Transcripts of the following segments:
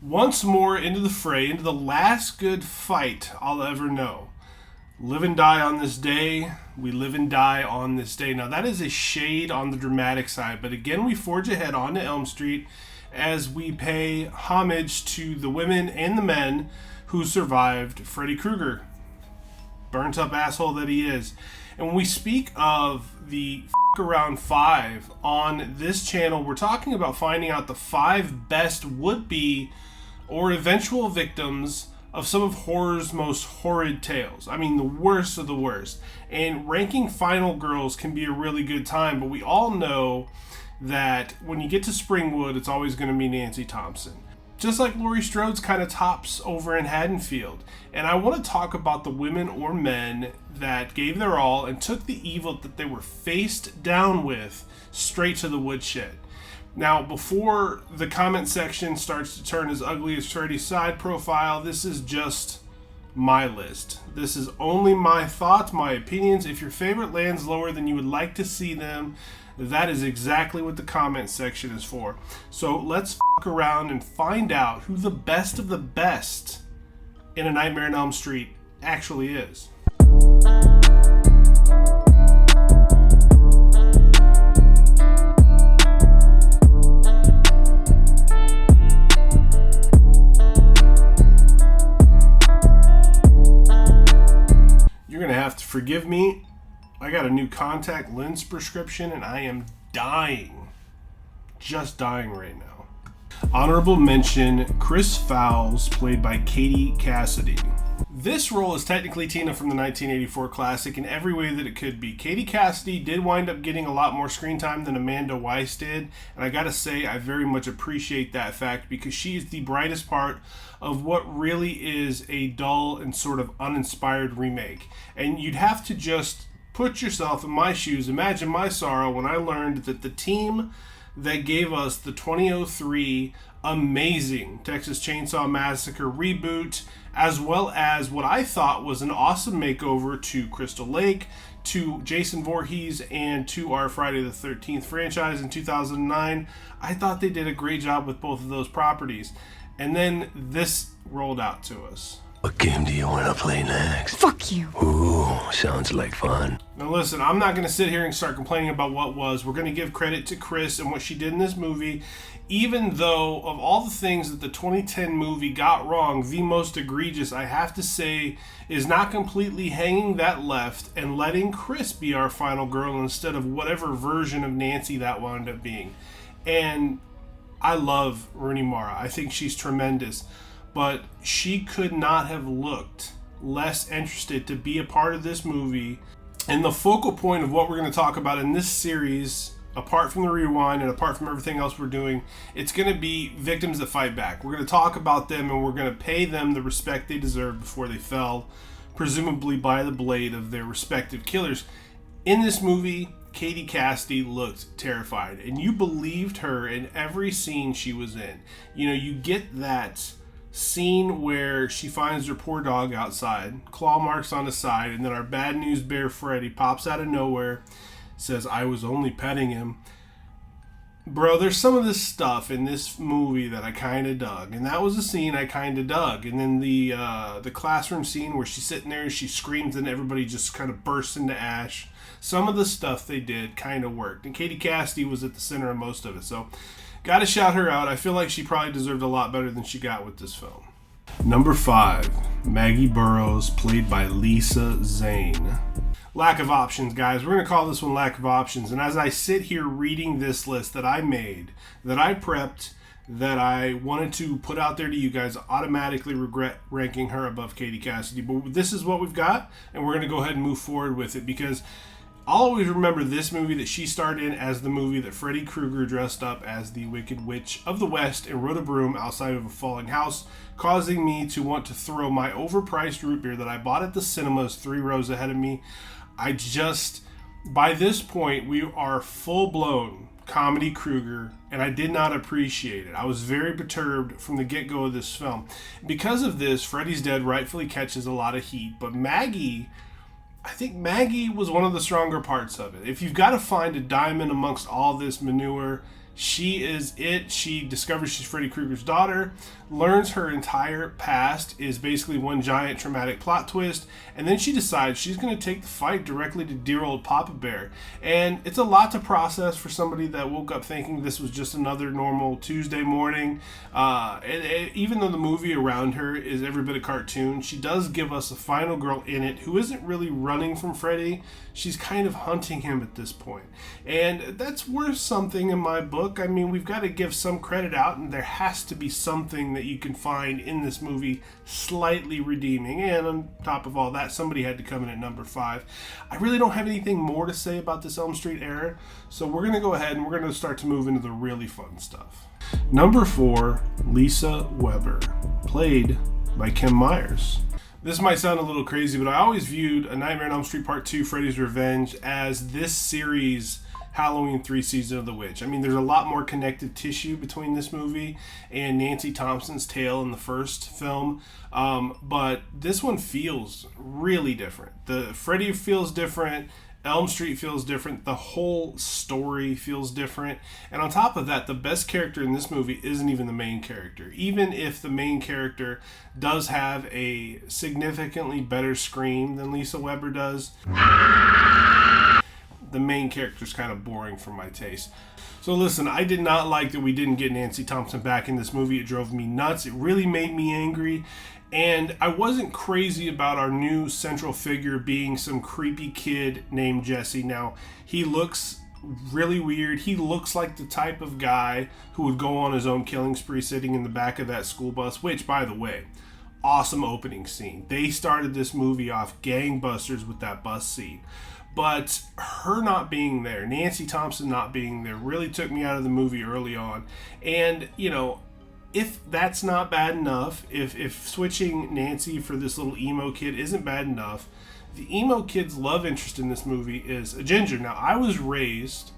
Once more into the fray, into the last good fight I'll ever know. Live and die on this day. We live and die on this day. Now, that is a shade on the dramatic side, but again, we forge ahead onto Elm Street as we pay homage to the women and the men who survived Freddy Krueger. Burnt up asshole that he is. And when we speak of the around 5 on this channel, we're talking about finding out the 5 best would-be or eventual victims of some of horror's most horrid tales. I mean, the worst of the worst. And ranking final girls can be a really good time, but we all know that when you get to Springwood, it's always going to be Nancy Thompson. Just like Laurie Strode's kind of tops over in Haddonfield. And I want to talk about the women or men that gave their all and took the evil that they were faced down with straight to the woodshed. Now, before the comment section starts to turn as ugly as Freddy's side profile, this is just my list. This is only my thoughts, my opinions. If your favorite lands lower than you would like to see them, that is exactly what the comment section is for. So let's fuck around and find out who the best of the best in A Nightmare on Elm Street actually is. You're going to have to forgive me. I got a new contact lens prescription and I am dying. Just dying right now. Honorable mention, Chris Fowles, played by Katie Cassidy. This role is technically Tina from the 1984 classic in every way that it could be. Katie Cassidy did wind up getting a lot more screen time than Amanda Weiss did, and I gotta say I very much appreciate that fact because she is the brightest part of what really is a dull and sort of uninspired remake. And you'd have to just put yourself in my shoes, imagine my sorrow when I learned that the team that gave us the 2003 amazing Texas Chainsaw Massacre reboot, as well as what I thought was an awesome makeover to Crystal Lake, to Jason Voorhees, and to our Friday the 13th franchise in 2009. I thought they did a great job with both of those properties. And then this rolled out to us. What game do you want to play next? Fuck you. Ooh, sounds like fun. Now listen, I'm not going to sit here and start complaining about what was. We're going to give credit to Chris and what she did in this movie, even though of all the things that the 2010 movie got wrong, the most egregious, I have to say, is not completely hanging that left and letting Chris be our final girl instead of whatever version of Nancy that wound up being. And I love Rooney Mara. I think she's tremendous. But she could not have looked less interested to be a part of this movie. And the focal point of what we're going to talk about in this series, apart from the rewind and apart from everything else we're doing, it's going to be victims that fight back. We're going to talk about them and we're going to pay them the respect they deserve before they fell, presumably by the blade of their respective killers. In this movie, Katie Cassidy looked terrified. And you believed her in every scene she was in. You know, you get that scene where she finds her poor dog outside, claw marks on the side, and then our bad news bear Freddy pops out of nowhere, says, "I was only petting him." Bro, there's some of this stuff in this movie that I kind of dug, and that was a scene I kind of dug. And then the classroom scene where she's sitting there and she screams and everybody just kind of bursts into ash. Some of the stuff they did kind of worked, and Katie Cassidy was at the center of most of it, so gotta shout her out. I feel like she probably deserved a lot better than she got with this film. Number 5, Maggie Burroughs, played by Lisa Zane. Lack of options, guys. We're going to call this one lack of options. And as I sit here reading this list that I made, that I prepped, that I wanted to put out there to you guys, automatically regret ranking her above Katie Cassidy. But this is what we've got, and we're going to go ahead and move forward with it because I'll always remember this movie that she starred in as the movie that Freddy Krueger dressed up as the Wicked Witch of the West and rode a broom outside of a falling house, causing me to want to throw my overpriced root beer that I bought at the cinemas 3 rows ahead of me. By this point, we are full-blown comedy Krueger, and I did not appreciate it. I was very perturbed from the get-go of this film. Because of this, Freddy's Dead rightfully catches a lot of heat, but I think Maggie was one of the stronger parts of it. If you've got to find a diamond amongst all this manure, She is it. She discovers she's Freddy Krueger's daughter, learns her entire past is basically one giant traumatic plot twist, and then she decides she's going to take the fight directly to dear old Papa Bear. And it's a lot to process for somebody that woke up thinking this was just another normal Tuesday morning. Even though the movie around her is every bit a cartoon, she does give us a final girl in it who isn't really running from Freddy. She's kind of hunting him at this point. And that's worth something in my book. I mean, we've got to give some credit out, and there has to be something that you can find in this movie slightly redeeming. And on top of all that, somebody had to come in at number 5. I really don't have anything more to say about this Elm Street era, so we're going to go ahead and we're going to start to move into the really fun stuff. Number 4, Lisa Weber, played by Kim Myers. This might sound a little crazy, but I always viewed A Nightmare on Elm Street Part 2, Freddy's Revenge, as this series' Halloween 3 Season of the Witch. I mean, there's a lot more connective tissue between this movie and Nancy Thompson's tale in the first film, but this one feels really different. The Freddy feels different, Elm Street feels different, the whole story feels different, and on top of that, the best character in this movie isn't even the main character. Even if the main character does have a significantly better scream than Lisa Weber does, the main character's kind of boring for my taste. So listen, I did not like that we didn't get Nancy Thompson back in this movie. It drove me nuts. It really made me angry. And I wasn't crazy about our new central figure being some creepy kid named Jesse. Now, he looks really weird. He looks like the type of guy who would go on his own killing spree sitting in the back of that school bus, which, by the way, awesome opening scene. They started this movie off gangbusters with that bus scene. But her not being there, Nancy Thompson not being there, really took me out of the movie early on. And, you know, if that's not bad enough, if switching Nancy for this little emo kid isn't bad enough, the emo kid's love interest in this movie is a ginger. Now, I was raised,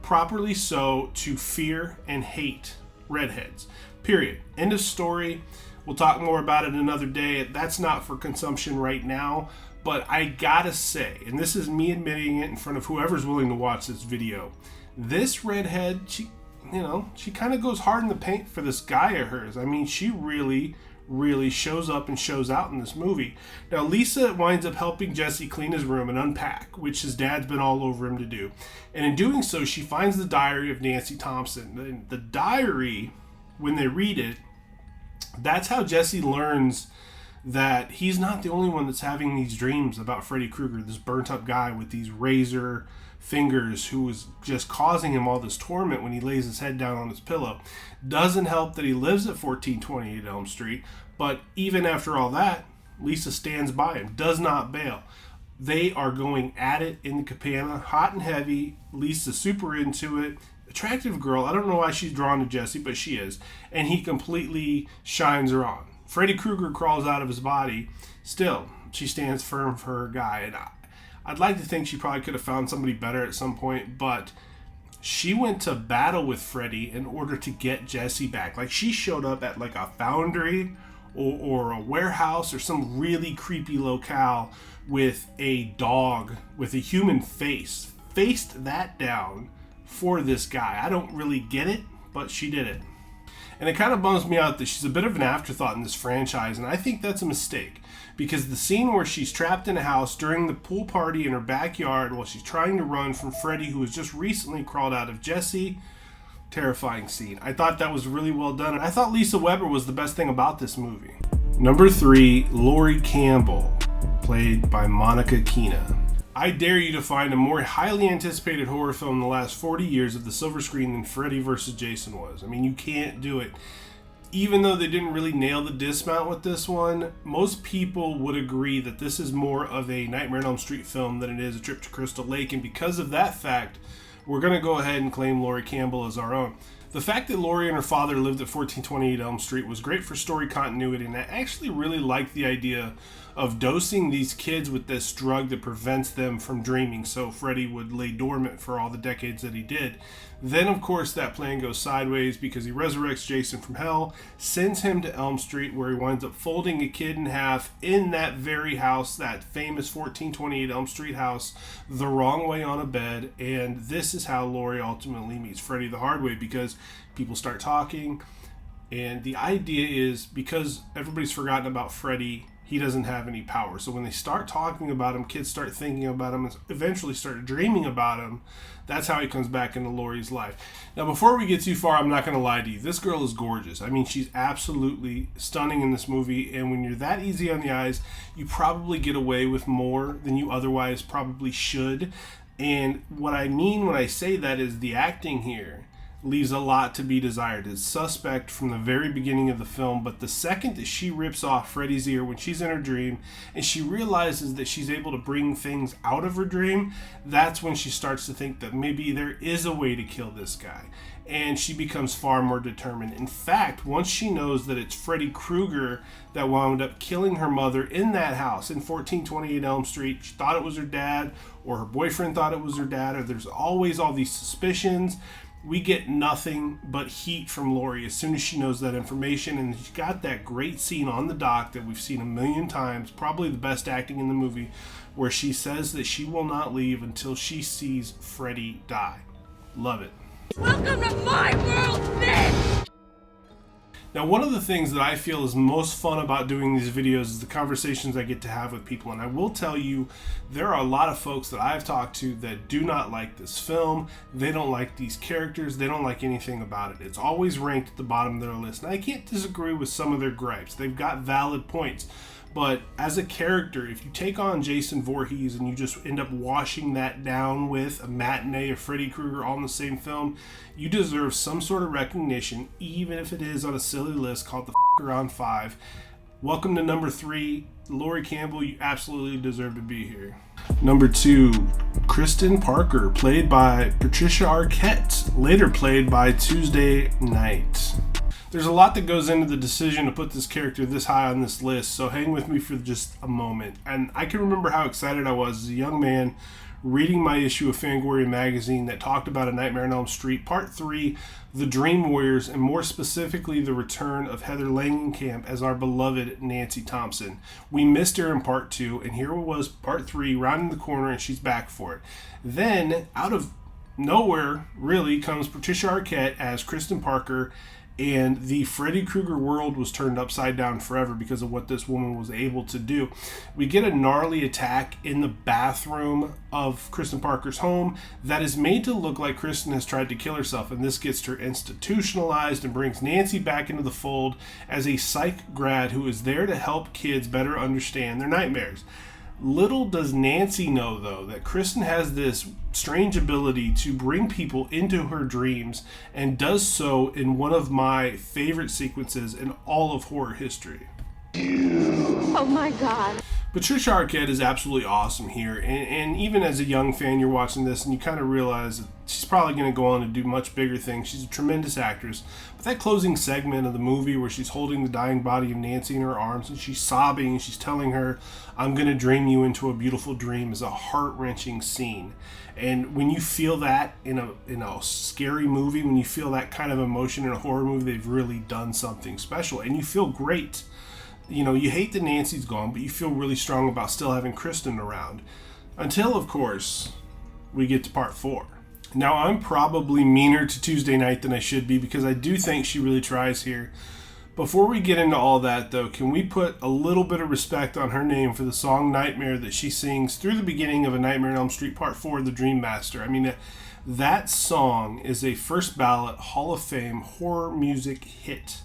properly so, to fear and hate redheads. Period. End of story. We'll talk more about it another day. That's not for consumption right now. But I gotta say, and this is me admitting it in front of whoever's willing to watch this video, this redhead, she kind of goes hard in the paint for this guy of hers. I mean, she really, really shows up and shows out in this movie. Now, Lisa winds up helping Jesse clean his room and unpack, which his dad's been all over him to do. And in doing so, she finds the diary of Nancy Thompson. And the diary, when they read it, that's how Jesse learns that he's not the only one that's having these dreams about Freddy Krueger, this burnt up guy with these razor fingers who is just causing him all this torment when he lays his head down on his pillow. Doesn't help that he lives at 1428 Elm Street, but even after all that, Lisa stands by him, does not bail. They are going at it in the cabana, hot and heavy. Lisa's super into it. Attractive girl. I don't know why she's drawn to Jesse, but she is. And he completely shines her on. Freddy Krueger crawls out of his body. Still, she stands firm for her guy. And I'd like to think she probably could have found somebody better at some point, but she went to battle with Freddy in order to get Jesse back. Like, she showed up at like a foundry or a warehouse or some really creepy locale with a dog with a human face. Faced that down for this guy. I don't really get it, but she did it. And it kind of bums me out that she's a bit of an afterthought in this franchise, and I think that's a mistake. Because the scene where she's trapped in a house during the pool party in her backyard while she's trying to run from Freddy, who has just recently crawled out of Jesse, terrifying scene. I thought that was really well done. I thought Lisa Weber was the best thing about this movie. Number 3, Laurie Campbell, played by Monica Keena. I dare you to find a more highly anticipated horror film in the last 40 years of the silver screen than Freddy vs. Jason was. I mean, you can't do it. Even though they didn't really nail the dismount with this one, most people would agree that this is more of a Nightmare on Elm Street film than it is a Trip to Crystal Lake, and because of that fact, we're going to go ahead and claim Laurie Campbell as our own. The fact that Laurie and her father lived at 1428 Elm Street was great for story continuity, and I actually really liked the idea of dosing these kids with this drug that prevents them from dreaming, so Freddy would lay dormant for all the decades that he did. Then, of course, that plan goes sideways because he resurrects Jason from hell, sends him to Elm Street, where he winds up folding a kid in half in that very house, that famous 1428 Elm Street house, the wrong way on a bed. And this is how Laurie ultimately meets Freddy the hard way, because people start talking. And the idea is, because everybody's forgotten about Freddy, he doesn't have any power. So when they start talking about him, kids start thinking about him and eventually start dreaming about him. That's how he comes back into Laurie's life. Now, before we get too far, I'm not going to lie to you. This girl is gorgeous. I mean, she's absolutely stunning in this movie. And when you're that easy on the eyes, you probably get away with more than you otherwise probably should. And what I mean when I say that is the acting here leaves a lot to be desired. It's suspect from the very beginning of the film, but the second that she rips off Freddy's ear when she's in her dream and she realizes that she's able to bring things out of her dream, that's when she starts to think that maybe there is a way to kill this guy. And she becomes far more determined. In fact, once she knows that it's Freddy Krueger that wound up killing her mother in that house in 1428 Elm Street, she thought it was her dad, or her boyfriend thought it was her dad, or there's always all these suspicions. We get nothing but heat from Laurie as soon as she knows that information, and she got that great scene on the dock that we've seen a million times, probably the best acting in the movie, where she says that she will not leave until she sees Freddy die. Love it. Welcome to my world, bitch! Now, one of the things that I feel is most fun about doing these videos is the conversations I get to have with people. And I will tell you, there are a lot of folks that I've talked to that do not like this film. They don't like these characters. They don't like anything about it. It's always ranked at the bottom of their list. And I can't disagree with some of their gripes. They've got valid points. But as a character, if you take on Jason Voorhees and you just end up washing that down with a matinee of Freddy Krueger all in the same film, you deserve some sort of recognition, even if it is on a silly list called the Around 5. Welcome to number 3. Laurie Campbell, you absolutely deserve to be here. Number 2, Kristen Parker, played by Patricia Arquette, later played by Tuesday Knight. There's a lot that goes into the decision to put this character this high on this list, so hang with me for just a moment. And I can remember how excited I was as a young man reading my issue of Fangoria magazine that talked about A Nightmare on Elm Street, Part 3, The Dream Warriors, and more specifically the return of Heather Langenkamp as our beloved Nancy Thompson. We missed her in Part 2, and here was Part 3 rounding the corner, and she's back for it. Then, out of nowhere, really, comes Patricia Arquette as Kristen Parker, and the Freddy Krueger world was turned upside down forever because of what this woman was able to do. We get a gnarly attack in the bathroom of Kristen Parker's home that is made to look like Kristen has tried to kill herself, and this gets her institutionalized and brings Nancy back into the fold as a psych grad who is there to help kids better understand their nightmares. Little does Nancy know, though, that Kristen has this strange ability to bring people into her dreams, and does so in one of my favorite sequences in all of horror history. Oh my God. Patricia Arquette is absolutely awesome here, and even as a young fan, you're watching this and you kind of realize that she's probably going to go on to do much bigger things. She's a tremendous actress, but that closing segment of the movie where she's holding the dying body of Nancy in her arms and she's sobbing and she's telling her, "I'm going to dream you into a beautiful dream," is a heart-wrenching scene. And when you feel that in a scary movie, when you feel that kind of emotion in a horror movie, they've really done something special, and you feel great. You know, you hate that Nancy's gone, but you feel really strong about still having Kristen around. Until, of course, we get to Part 4. Now, I'm probably meaner to Tuesday Knight than I should be, because I do think she really tries here. Before we get into all that, though, can we put a little bit of respect on her name for the song Nightmare that she sings through the beginning of A Nightmare on Elm Street Part 4, The Dream Master? I mean, that song is a first ballot Hall of Fame horror music hit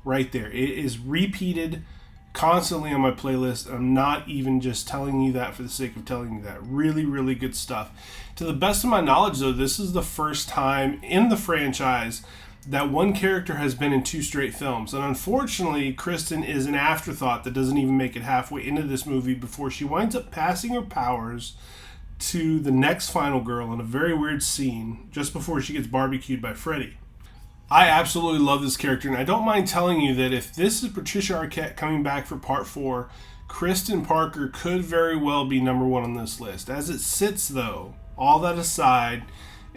right there. It is repeated constantly on my playlist. I'm not even just telling you that for the sake of telling you that. Really, really good stuff. To the best of my knowledge, though, this is the first time in the franchise that one character has been in 2 straight films. And unfortunately, Kristen is an afterthought that doesn't even make it halfway into this movie before she winds up passing her powers to the next final girl in a very weird scene just before she gets barbecued by Freddy. I absolutely love this character, and I don't mind telling you that if this is Patricia Arquette coming back for Part 4, Kristen Parker could very well be number 1 on this list. As it sits, though, all that aside,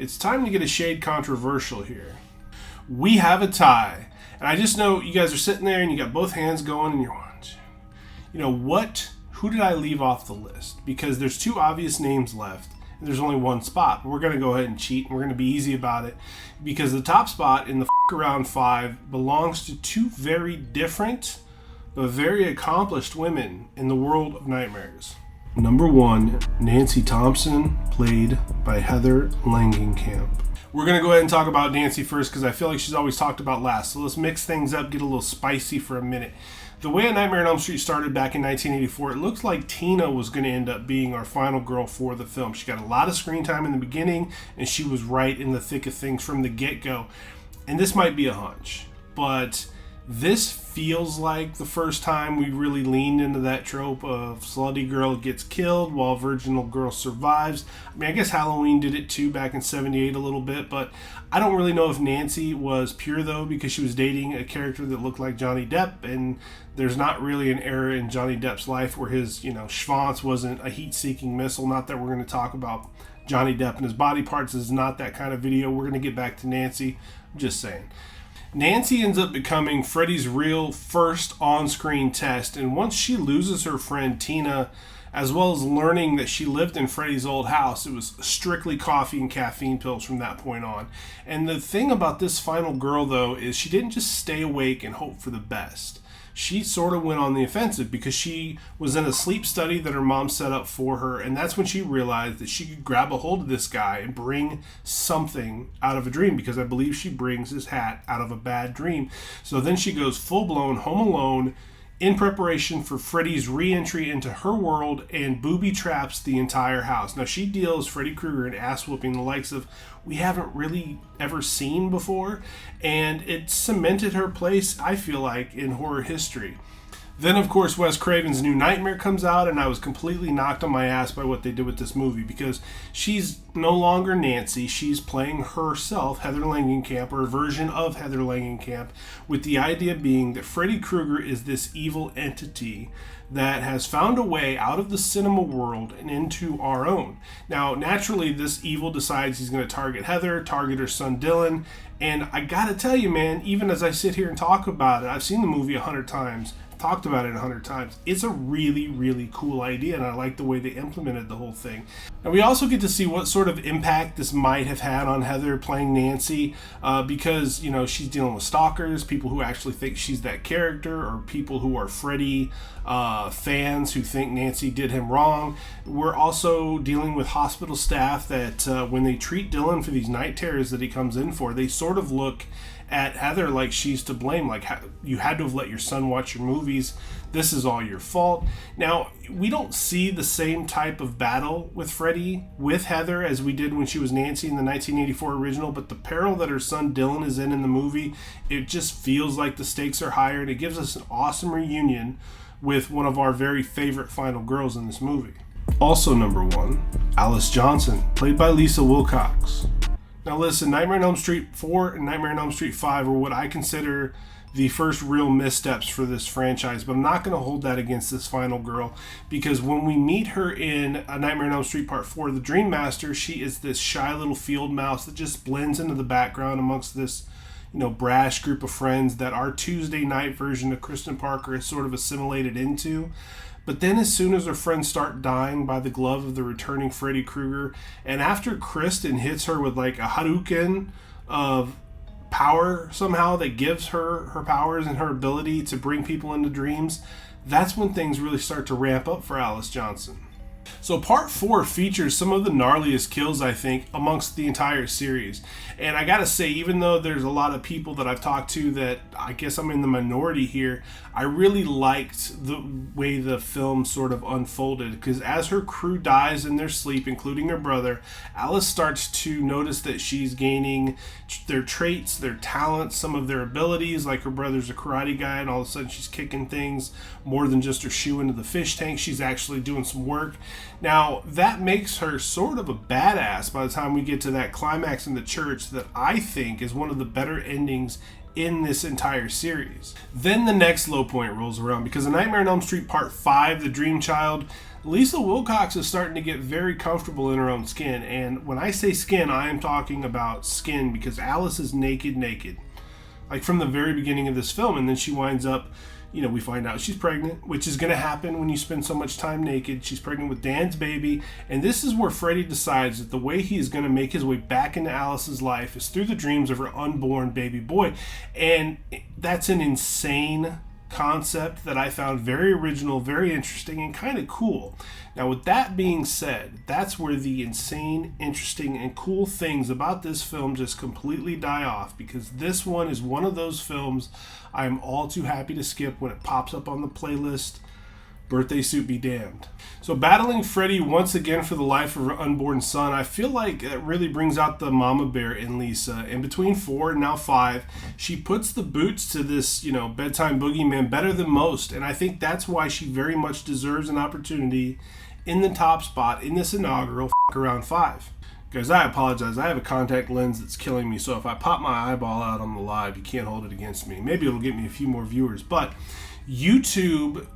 it's time to get a shade controversial here. We have a tie. And I just know you guys are sitting there and you got both hands going and you're watching. You know what? Who did I leave off the list? Because there's two obvious names left. And there's only one spot. We're going to go ahead and cheat, and we're going to be easy about it. Because the top spot in the Around 5 belongs to two very different but very accomplished women in the world of nightmares. Number 1, Nancy Thompson, played by Heather Langenkamp. We're going to go ahead and talk about Nancy first because I feel like she's always talked about last. So let's mix things up, get a little spicy for a minute. The way A Nightmare on Elm Street started back in 1984, it looks like Tina was going to end up being our final girl for the film. She got a lot of screen time in the beginning, and she was right in the thick of things from the get-go. And this might be a hunch, but this feels like the first time we really leaned into that trope of slutty girl gets killed while virginal girl survives. I mean, I guess Halloween did it too back in 78 a little bit, but I don't really know if Nancy was pure though, because she was dating a character that looked like Johnny Depp, and there's not really an era in Johnny Depp's life where his, schwanz wasn't a heat-seeking missile. Not that we're going to talk about Johnny Depp and his body parts. This is not that kind of video. We're going to get back to Nancy. I'm just saying. Nancy ends up becoming Freddy's real first on-screen test, and once she loses her friend Tina, as well as learning that she lived in Freddy's old house, it was strictly coffee and caffeine pills from that point on. And the thing about this final girl, though, is she didn't just stay awake and hope for the best. She sort of went on the offensive because she was in a sleep study that her mom set up for her, and that's when she realized that she could grab a hold of this guy and bring something out of a dream, because I believe she brings his hat out of a bad dream. So then she goes full-blown Home Alone in preparation for Freddy's re-entry into her world and booby traps the entire house. Now, she deals Freddy Krueger an ass-whooping the likes of we haven't really ever seen before, and it cemented her place, I feel like, in horror history. Then, of course, Wes Craven's New Nightmare comes out, and I was completely knocked on my ass by what they did with this movie, because she's no longer Nancy. She's playing herself, Heather Langenkamp, or a version of Heather Langenkamp, with the idea being that Freddy Krueger is this evil entity that has found a way out of the cinema world and into our own. Now, naturally, this evil decides he's going to target Heather, target her son Dylan, and I gotta tell you, man, even as I sit here and talk about it, I've seen the movie 100 times, talked about it 100 times. It's a really, really cool idea, and I like the way they implemented the whole thing. And we also get to see what sort of impact this might have had on Heather playing Nancy, because, she's dealing with stalkers, people who actually think she's that character, or people who are Freddy fans who think Nancy did him wrong. We're also dealing with hospital staff that when they treat Dylan for these night terrors that he comes in for, they sort of look at Heather like she's to blame, like you had to have let your son watch your movies, this is all your fault. Now, we don't see the same type of battle with Freddy with Heather as we did when she was Nancy in the 1984 original, but the peril that her son Dylan is in the movie, it just feels like the stakes are higher, and it gives us an awesome reunion with one of our very favorite final girls in this movie. Also number 1, Alice Johnson, played by Lisa Wilcox. Now listen, Nightmare on Elm Street 4 and Nightmare on Elm Street 5 are what I consider the first real missteps for this franchise, but I'm not going to hold that against this final girl, because when we meet her in A Nightmare on Elm Street Part 4, the Dream Master, she is this shy little field mouse that just blends into the background amongst this brash group of friends that our Tuesday night version of Kristen Parker is sort of assimilated into. But then as soon as her friends start dying by the glove of the returning Freddy Krueger, and after Kristen hits her with like a Hadouken of power somehow that gives her her powers and her ability to bring people into dreams, that's when things really start to ramp up for Alice Johnson. So part 4 features some of the gnarliest kills, I think, amongst the entire series. And I gotta say, even though there's a lot of people that I've talked to that I guess I'm in the minority here, I really liked the way the film sort of unfolded, because as her crew dies in their sleep, including her brother, Alice starts to notice that she's gaining their traits, their talents, some of their abilities, like her brother's a karate guy, and all of a sudden she's kicking things more than just her shoe into the fish tank. She's actually doing some work. Now, that makes her sort of a badass by the time we get to that climax in the church that I think is one of the better endings in this entire series. Then the next low point rolls around, because A Nightmare on Elm Street Part 5, The Dream Child, Lisa Wilcox is starting to get very comfortable in her own skin, and when I say skin, I am talking about skin, because Alice is naked, like from the very beginning of this film, and then she winds up, you know, we find out she's pregnant, which is going to happen when you spend so much time naked. She's pregnant with Dan's baby, and this is where Freddy decides that the way he is going to make his way back into Alice's life is through the dreams of her unborn baby boy, and that's an insane concept that I found very original, very interesting, and kind of cool. Now, with that being said, that's where the insane, interesting, and cool things about this film just completely die off, because this one is one of those films I'm all too happy to skip when it pops up on the playlist. Birthday suit be damned. So battling Freddy once again for the life of her unborn son, I feel like it really brings out the mama bear in Lisa. And between 4 and now 5, she puts the boots to this, you know, bedtime boogeyman better than most. And I think that's why she very much deserves an opportunity in the top spot in this inaugural Around 5. Guys, I apologize. I have a contact lens that's killing me, so if I pop my eyeball out on the live, you can't hold it against me. Maybe it'll get me a few more viewers. But YouTube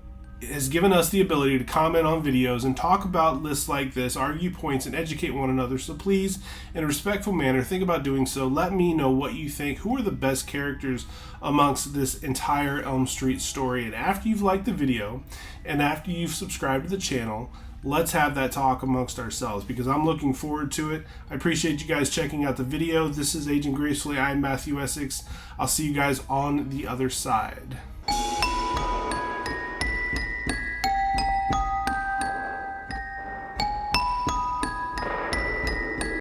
has given us the ability to comment on videos and talk about lists like this, argue points, and educate one another. So please, in a respectful manner, think about doing so. Let me know what you think. Who are the best characters amongst this entire Elm Street story? And after you've liked the video and after you've subscribed to the channel, let's have that talk amongst ourselves, because I'm looking forward to it. I appreciate you guys checking out the video. This is Agent Gracefully. I'm Matthew Essex. I'll see you guys on the other side.